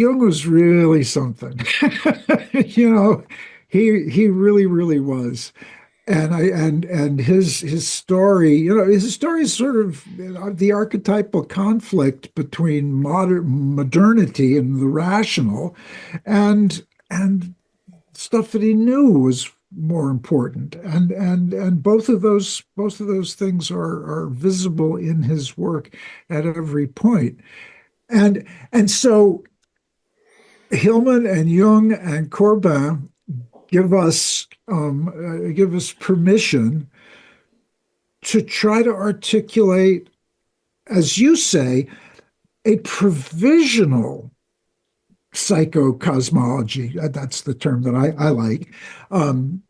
Jung was really something. You know, he really, really was. And his story, his story is sort of the archetypal conflict between modernity and the rational, and stuff that he knew was more important. And both of those things are visible in his work at every point. And so Hillman and Jung and Corbin give us permission to try to articulate, as you say, a provisional psychocosmology. That's the term that I like. Um,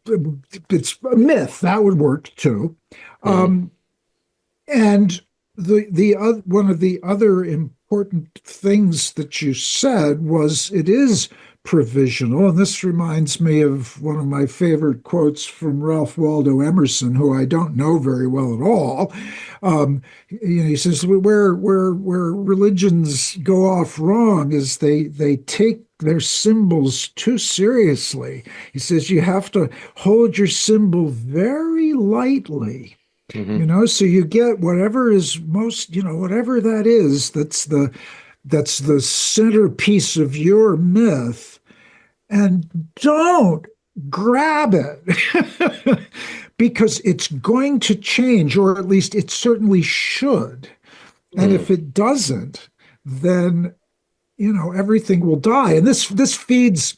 it's a myth that would work too. Mhm. Um, and one of the other important things that you said was it is provisional, and this reminds me of one of my favorite quotes from Ralph Waldo Emerson, who I don't know very well at all. He says where religions go off wrong is they take their symbols too seriously. He says you have to hold your symbol very lightly, Mhm. so you get whatever is most, whatever that is, that's the centerpiece of your myth, and don't grab it because it's going to change, or at least it certainly should. And Mm. if it doesn't, then everything will die. And this feeds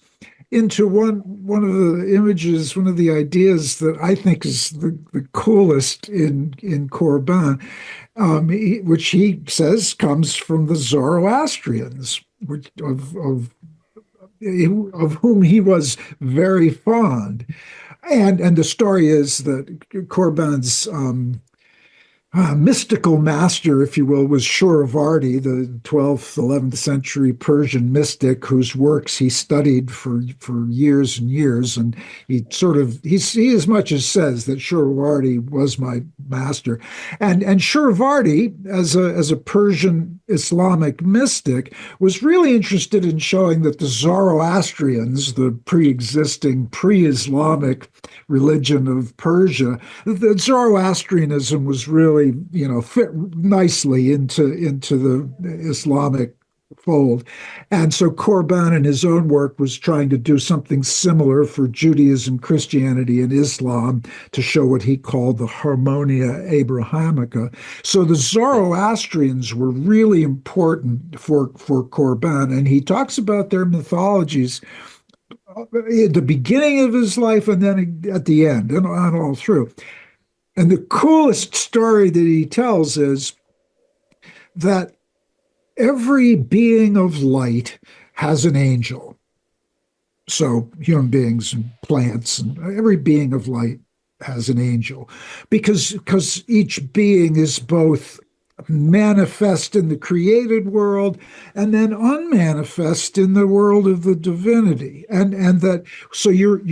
into one of the images, one of the ideas that I think is the coolest in Corbin, which he says comes from the Zoroastrians, of whom he was very fond. And the story is that Corbin's mystical master, if you will, was Shuravarti, the 12th, 11th century Persian mystic whose works he studied for years and years. And he as much as says that Shuravarti was my master. And Shuravarti, as a Persian Islamic mystic, was really interested in showing that the Zoroastrians, the pre-existing pre-Islamic religion of Persia, the Zoroastrianism was really, fit nicely into the Islamic fold. And so Corban in his own work was trying to do something similar for Judaism, Christianity, and Islam to show what he called the Harmonia Abrahamica. So the Zoroastrians were really important for Corban, and he talks about their mythologies at the beginning of his life and then at the end and on all through. And the coolest story that he tells is that every being of light has an angel. So human beings and plants and every being of light has an angel because each being is both manifest in the created world and then unmanifest in the world of the divinity, and that so you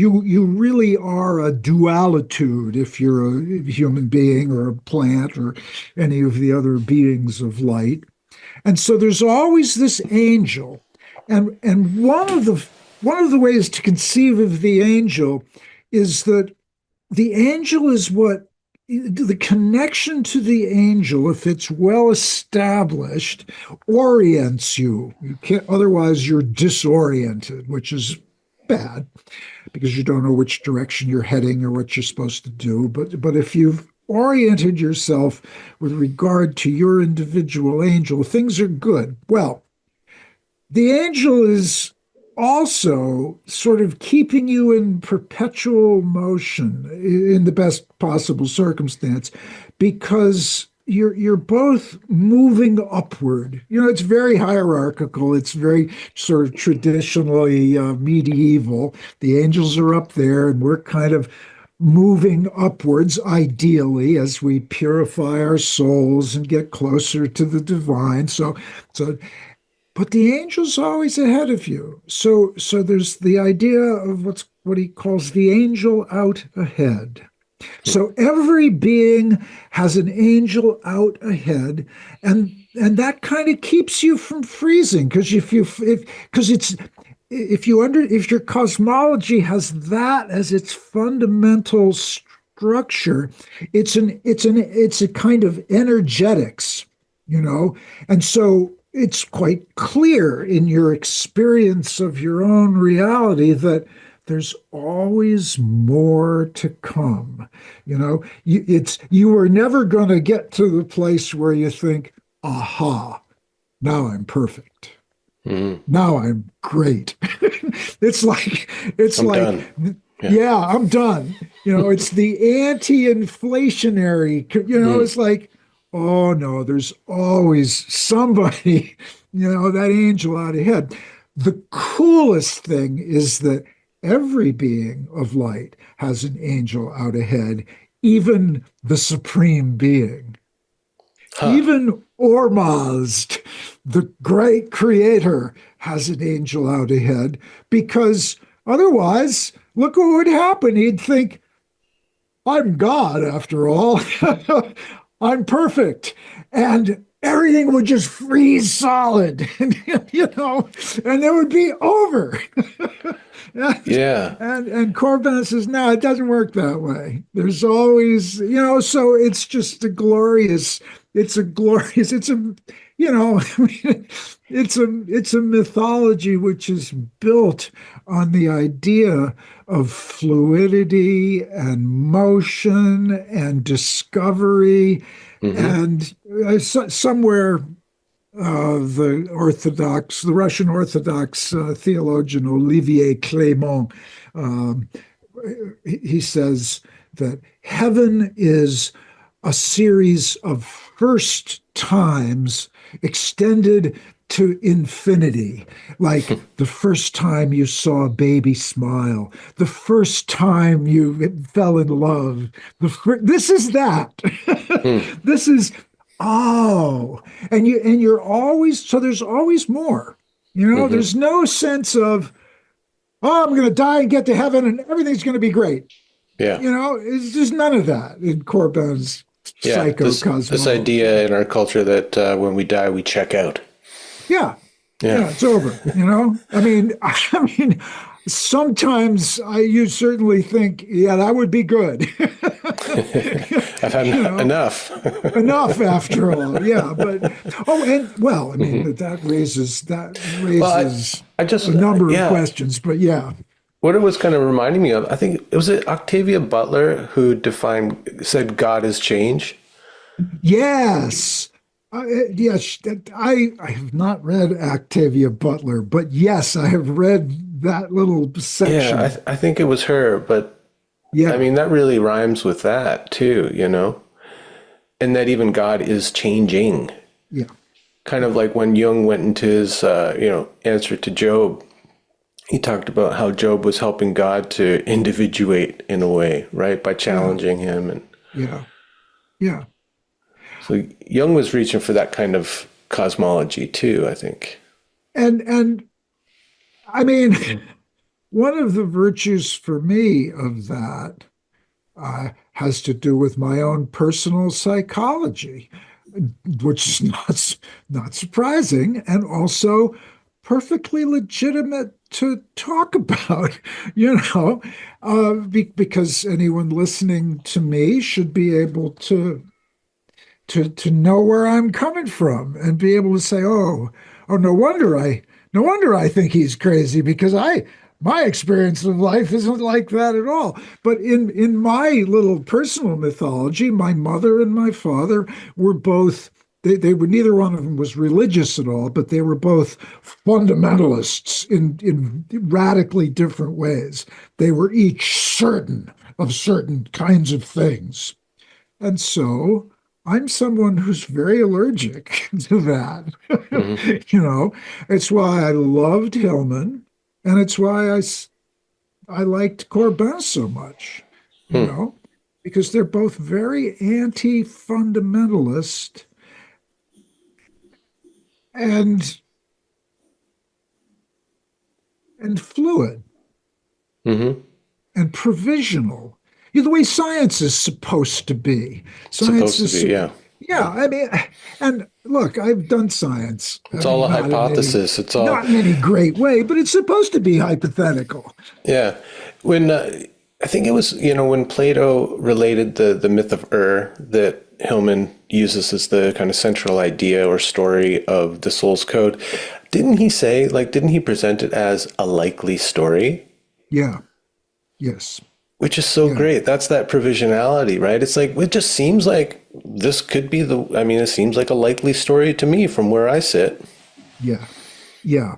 really are a dualitude if you're a human being or a plant or any of the other beings of light. And so there's always this angel. And one of the ways to conceive of the angel is that the angel is what the connection to the angel, if it's well established, orients you. You can't, otherwise you're disoriented, which is bad because you don't know which direction you're heading or what you're supposed to do. But if you've oriented yourself with regard to your individual angel, things are good. Well, the angel is also sort of keeping you in perpetual motion in the best possible circumstance because you're both moving upward. It's very hierarchical. It's very sort of traditionally medieval. The angels are up there, and we're kind of moving upwards, ideally, as we purify our souls and get closer to the divine. So but the angel's always ahead of you. So there's the idea of what he calls the angel out ahead. So every being has an angel out ahead, and and that kind of keeps you from freezing because if because it's if your cosmology has that as its fundamental structure, it's a kind of energetics, you know, and so it's quite clear in your experience of your own reality that there's always more to come. You are never going to get to the place where you think, aha, now I'm perfect. Hmm. Now I'm great. It's I'm like, done. Yeah. yeah, I'm done. It's the anti-inflationary, Mm. it's like, oh no, there's always somebody, that angel out ahead. The coolest thing is that every being of light has an angel out ahead, even the supreme being. Huh. Even Ormazd, the great creator, has an angel out ahead because otherwise, look what would happen. He'd think, I'm God after all. I'm perfect. And everything would just freeze solid, and it would be over. and, Yeah. and Corbin says, no, it doesn't work that way. There's always, so it's a glorious, I mean, it's a mythology which is built on the idea of fluidity and motion and discovery. Hmm. And somewhere the Russian Orthodox theologian Olivier Clément, um, he says that heaven is a series of first times extended to infinity, like the first time you saw a baby smile, the first time you fell in love. This is that. Hmm. This is oh, and you're always so there's always more. Hmm. There's no sense of oh, I'm going to die and get to heaven and everything's going to be great. Yeah. It's just none of that in Corbin's Yeah. This psychocosmology. idea in our culture that when we die, we check out. Yeah, Yeah. yeah, it's over. I mean, sometimes you certainly think, yeah, that would be good. I've had you know, enough. enough after all. Yeah, but oh, and well, I mean Hmm. that Well, raises I just, a number of yeah. questions. But yeah, What it was kind of reminding me of, I think it was it Octavia Butler who said God is change. yes. Yes, I have not read Octavia Butler, but yes, I have read that little Yeah, section. I think it was her, but I Yeah, mean, that really rhymes with that too, you know? And that even God is changing. yeah, Kind of yeah, like when Jung went into his, answer to Job, he talked about how Job was helping God to individuate in a way, right? By yeah, challenging him. And yeah, yeah. so Jung was reaching for that kind of cosmology too, I think. And I mean, one of the virtues for me of that has to do with my own personal psychology, which is not surprising, and also perfectly legitimate to talk about, because anyone listening to me should be able to know where I'm coming from and be able to say, oh, no wonder I think he's crazy because my experience of life isn't like that at all. But in my little personal mythology, my mother and my father were both. They were neither one of them was religious at all, but they were both fundamentalists in radically different ways. They were each certain of certain kinds of things. And so I'm someone who's very allergic to that. Hmm. It's why I loved Hillman, and it's why I liked Corbin so much, you Hmm. know, because they're both very anti-fundamentalist and fluid Hmm. and provisional. The way science is supposed to be. Science Supposed to is, be, yeah. Yeah, I mean, and look, I've done science. It's I all mean, a hypothesis. It's all, not in any great way, but it's supposed to be hypothetical. yeah. When I think it was, when Plato related the myth of that Hillman uses as the kind of central idea or story of the soul's code, didn't he say, like, didn't he present it as a likely story? Yeah. Yes. Which is so Yeah. great. That's that provisionality, right? It's like, it just seems like this could be it seems like a likely story to me from where I sit. Yeah. Yeah.